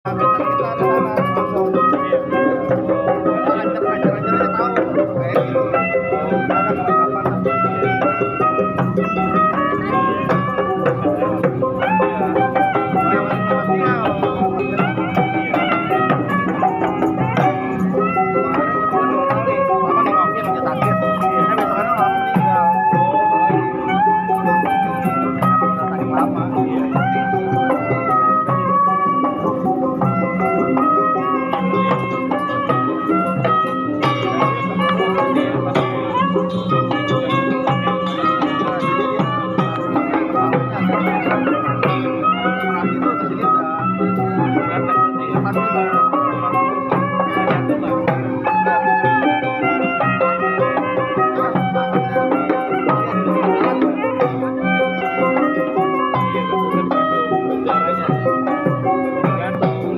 kita ada sana langsung. Oh, lancar-lancar aja tahu kayak gitu. Ada kapan-kapan Pasti